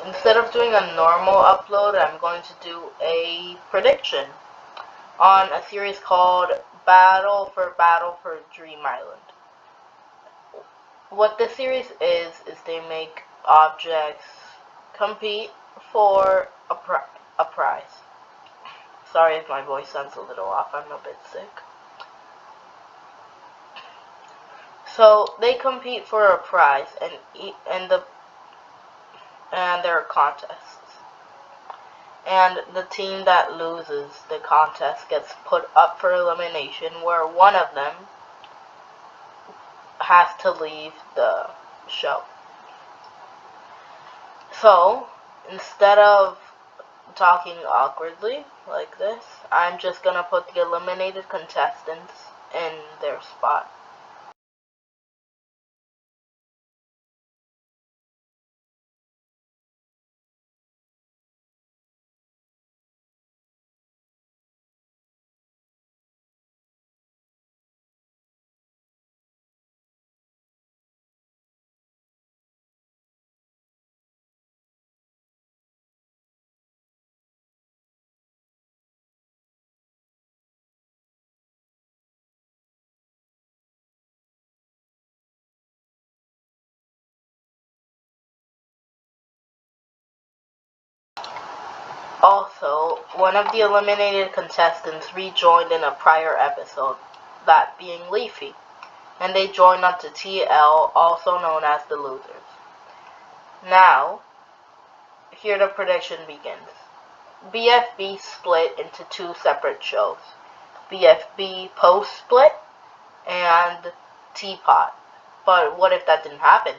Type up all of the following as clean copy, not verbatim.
Instead of doing a normal upload, I'm going to do a prediction on a series called Battle for Dream Island. What this series is they make objects compete for a prize. Sorry if my voice sounds a little off, I'm a bit sick. So they compete for a prize, and there are contests. And the team that loses the contest gets put up for elimination, where one of them has to leave the show. So, instead of talking awkwardly like this, I'm just gonna put the eliminated contestants in their spot. Also, one of the eliminated contestants rejoined in a prior episode, that being Leafy, and they joined onto TL, also known as the losers. Now, here the prediction begins. BFB split into two separate shows, BFB Post Split and Teapot. But what if that didn't happen?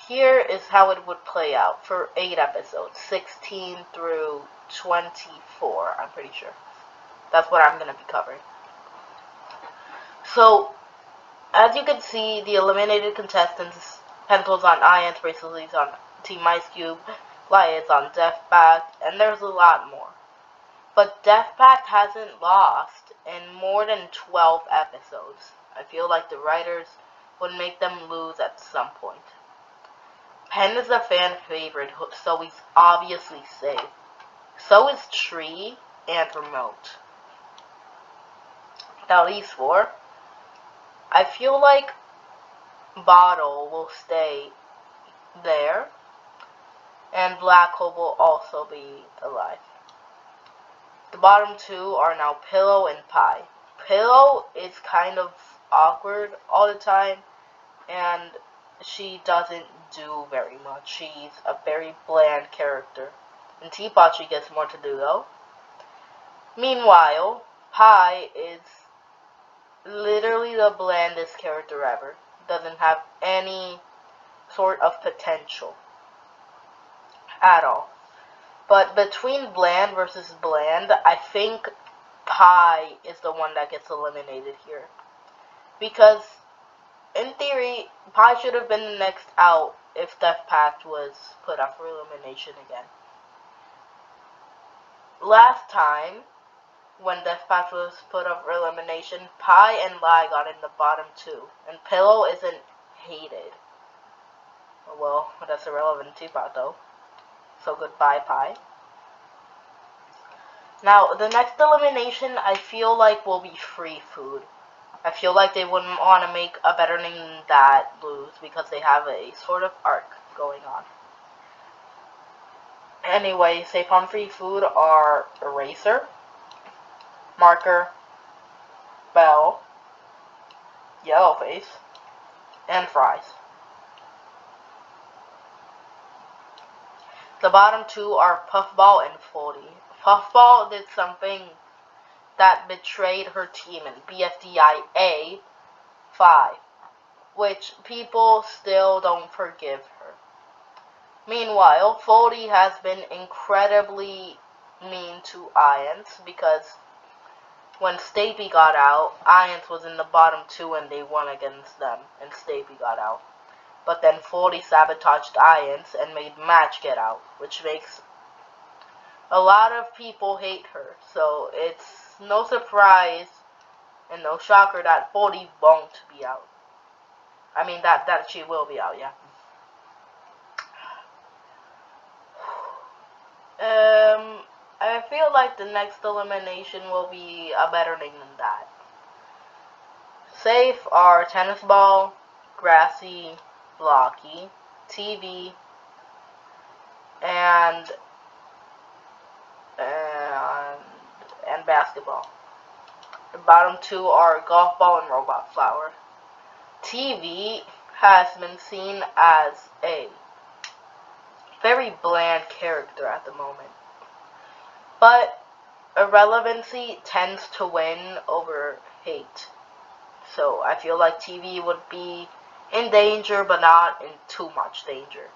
Here is how it would play out for 8 episodes, 16 through 24, I'm pretty sure. That's what I'm going to be covering. So, as you can see, the eliminated contestants, Pental's on Iance, Bracelets on Team Ice Cube, Lions on Death Pact, and there's a lot more. But Death Pact hasn't lost in more than 12 episodes. I feel like the writers would make them lose at some point. Pen is a fan favorite, so he's obviously safe. So is Tree and Remote. Now these four, I feel like Bottle will stay there, and Black Hole will also be alive. The bottom two are now Pillow and Pie. Pillow is kind of awkward all the time, and she doesn't do very much. She's a very bland character. In Teapot, she gets more to do, though. Meanwhile, Pie is literally the blandest character ever. Doesn't have any sort of potential at all. But between bland versus bland, I think Pie is the one that gets eliminated here. Because, in theory, Pie should have been the next out if Death Pact was put up for elimination again. Last time, when Death Pact was put up for elimination, Pie and Lie got in the bottom two, and Pillow isn't hated. Well, that's irrelevant to Teapot though. So goodbye, Pie. Now, the next elimination I feel like will be Free Food. I feel like they wouldn't want to make a better name than that lose because they have a sort of arc going on. Anyway, safe on Free Food are Eraser, Marker, Bell, Yellowface, and Fries. The bottom two are Puffball and Foldy. Puffball did something that betrayed her team in BFDIA 5, which people still don't forgive her. Meanwhile, Foldy has been incredibly mean to Iance because when Stapy got out, Iance was in the bottom two and they won against them, and Stapy got out. But then Foldy sabotaged Iance and made Match get out, which makes a lot of people hate her. So it's no surprise and no shocker that Foldy won't be out. I mean that she will be out, yeah. feel like the next elimination will be a better name than that. Safe are tennis ball, grassy, blocky, TV, and basketball. The bottom two are golf ball and robot flower. TV has been seen as a very bland character at the moment, but irrelevancy tends to win over hate. So I feel like TV would be in danger, but not in too much danger.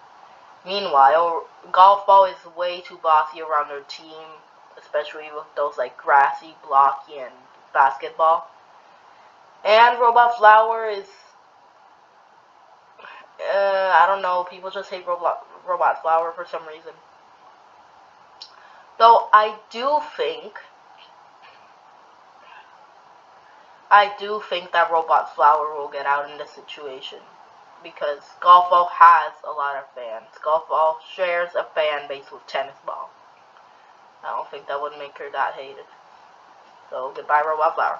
Meanwhile, golf ball is way too bossy around their team, especially with those like grassy, blocky, and basketball. And robot flower is, I don't know, people just hate robot flower for some reason. Though I do think that robot flower will get out in this situation, because golf ball has a lot of fans. Golf ball shares a fan base with tennis ball. I don't think that would make her that hated. So goodbye, robot flower.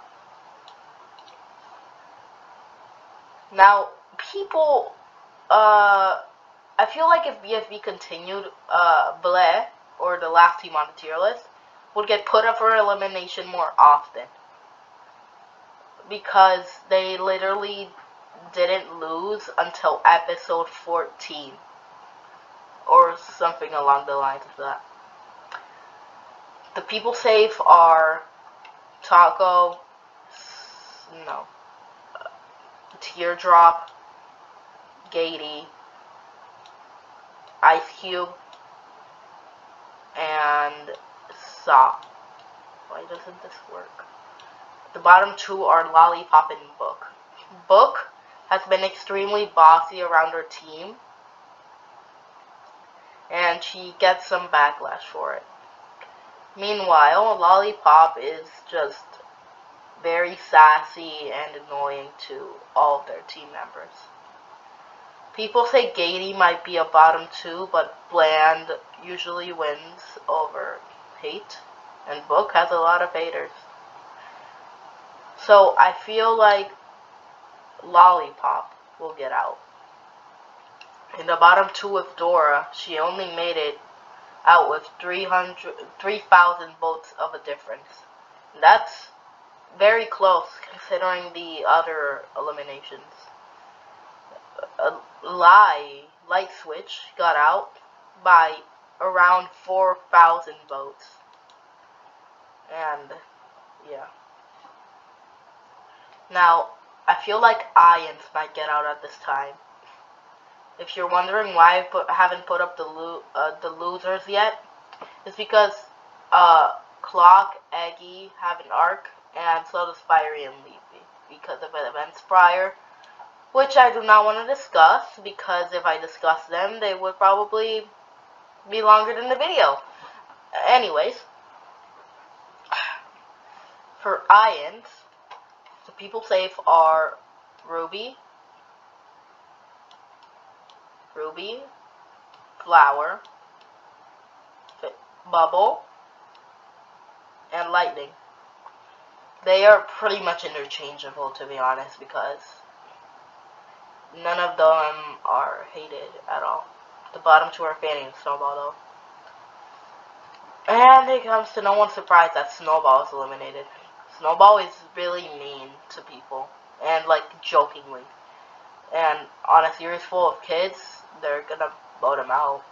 Now, people, I feel like if BFB continued, Bleh, or the last team on the tier list, would get put up for elimination more often. Because they literally didn't lose until episode 14. Or something along the lines of that. The people safe are Taco, Teardrop, Gatey, Ice Cube, and Saw. Why doesn't this work? The bottom two are Lollipop and Book. Book has been extremely bossy around her team, and she gets some backlash for it. Meanwhile, Lollipop is just very sassy and annoying to all of their team members. People say Gatey might be a bottom two, but Bland usually wins over hate, and Book has a lot of haters. So I feel like Lollipop will get out. In the bottom two with Dora, she only made it out with 3,000 votes of a difference. That's very close considering the other eliminations. Light Switch got out by around 4,000 votes. And yeah. Now, I feel like Ions might get out at this time. If you're wondering why I haven't put up the losers yet, it's because Clock, Eggy have an arc, and so does Fiery and Leafy, because of events prior, which I do not want to discuss, because if I discuss them, they would probably be longer than the video. Anyways, for Ions, the people safe are Ruby, Flower, Bubble, and Lightning. They are pretty much interchangeable, to be honest, because none of them are hated at all. The bottom two are Fanny and Snowball, though. And it comes to no one's surprise that Snowball is eliminated. Snowball is really mean to people, and like jokingly. And on a series full of kids, they're gonna vote him out.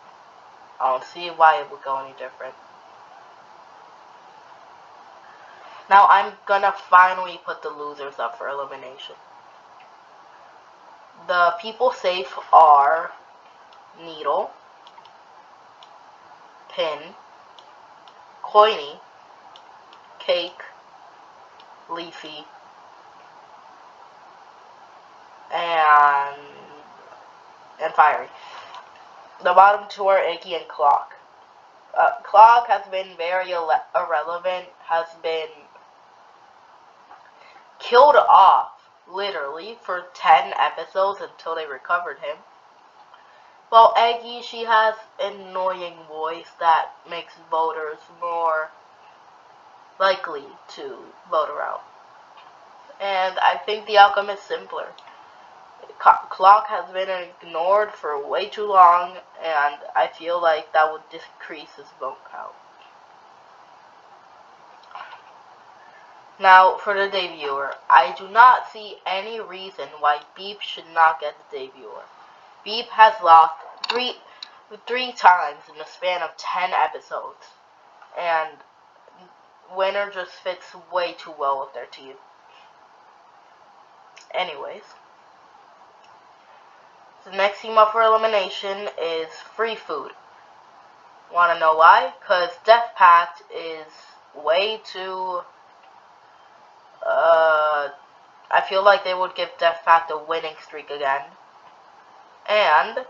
I don't see why it would go any different. Now I'm gonna finally put the losers up for elimination. The people safe are Needle, Pin, Coiny, Cake, Leafy, and Fiery. The bottom two are Icky and Clock. Clock has been very irrelevant, has been killed off, literally, for 10 episodes until they recovered him. While Eggy, she has an annoying voice that makes voters more likely to vote her out. And I think the outcome is simpler. Clock has been ignored for way too long, and I feel like that would decrease his vote count. Now, for the debuter, I do not see any reason why Beep should not get the debuter. Beep has lost three times in the span of 10 episodes, and Winner just fits way too well with their team. Anyways, the next team up for elimination is Free Food. Wanna know why? Because Death Pact is way too... I feel like they would give Death Pact a winning streak again. And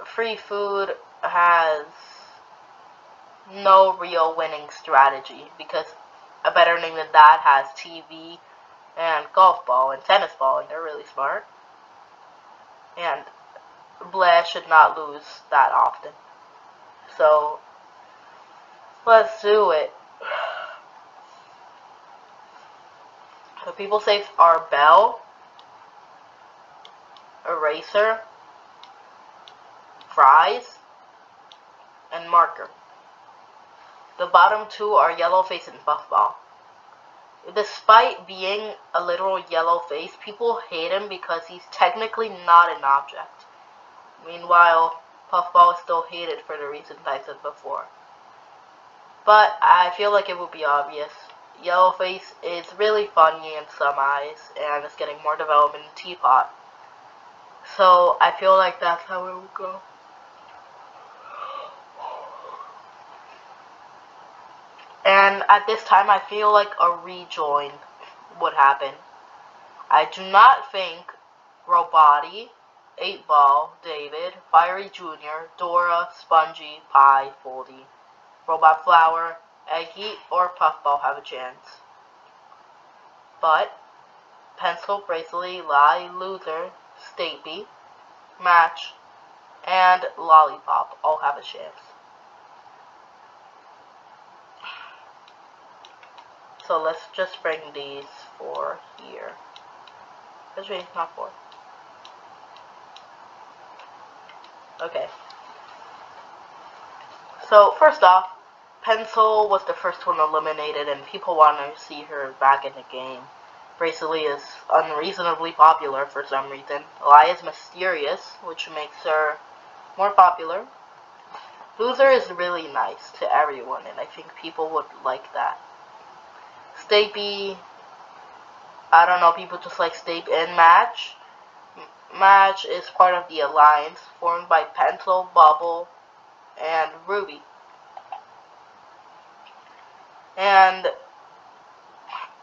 Free Food has no real winning strategy, because a better name than that has TV and golf ball and tennis ball, and they're really smart. And Blair should not lose that often. So, let's do it. The people safe are Bell, Eraser, Fries, and Marker. The bottom two are Yellowface and Puffball. Despite being a literal yellow face, people hate him because he's technically not an object. Meanwhile, Puffball is still hated for the reasons I said before. But I feel like it would be obvious. Yellowface is really funny in some eyes, and is getting more development in Teapot. So I feel like that's how it would go. And at this time, I feel like a rejoin would happen. I do not think Roboti, 8-Ball, David, Fiery Jr., Dora, Spongy, Pie, Foldy, Robot Flower, Eggy, or Puffball have a chance. But Pencil, Bracelety, Lie, Loser, Stapy, Match, and Lollipop all have a chance. So let's just bring these 4 here. Actually, not 4. Okay. So first off, Pencil was the first one eliminated, and people want to see her back in the game. Bracelety is unreasonably popular for some reason. Lie is mysterious, which makes her more popular. Loser is really nice to everyone, and I think people would like that. Stapy, I don't know, people just like Stape. And Match. Match is part of the alliance formed by Pencil, Bubble, and Ruby. And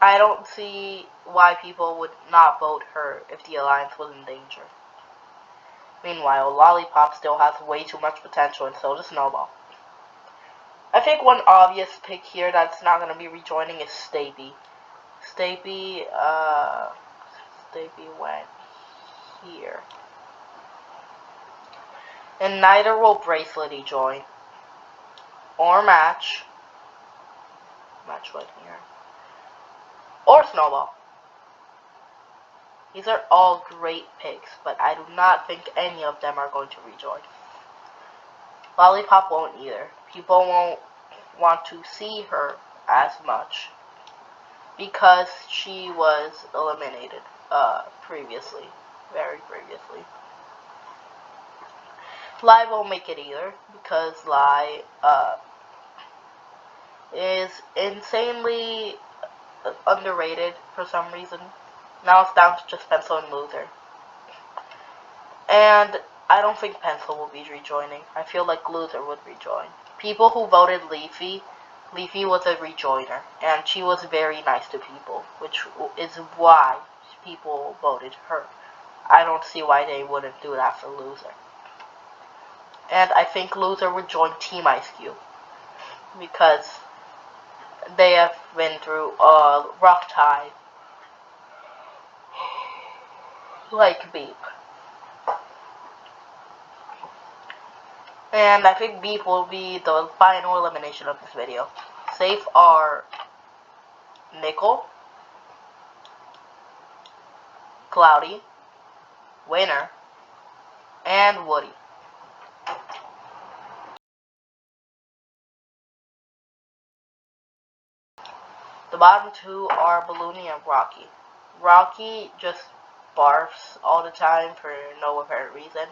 I don't see why people would not vote her if the alliance was in danger. Meanwhile, Lollipop still has way too much potential, and so does Snowball. I think one obvious pick here that's not going to be rejoining is Stapy. Stapy went here. And neither will Bracelety join. Or Match. Match went here. Or Snowball. These are all great picks, but I do not think any of them are going to rejoin. Lollipop won't either. People won't want to see her as much because she was eliminated previously, very previously. Lie won't make it either because Lie is insanely underrated for some reason. Now it's down to just Pencil and Loser. And I don't think Pencil will be rejoining. I feel like Loser would rejoin. People who voted Leafy was a rejoiner, and she was very nice to people, which is why people voted her. I don't see why they wouldn't do that for Loser. And I think Loser would join Team Ice Cube, because they have been through a rough time, like Beep. And I think Beep will be the final elimination of this video. Safe are Nickel, Cloudy, Winner, and Woody. The bottom two are Balloony and Rocky. Rocky just barfs all the time for no apparent reason.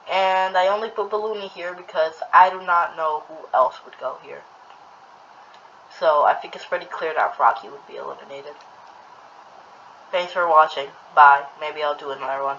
And I only put Balloony here because I do not know who else would go here. So I think it's pretty clear that Rocky would be eliminated. Thanks for watching. Bye. Maybe I'll do another one.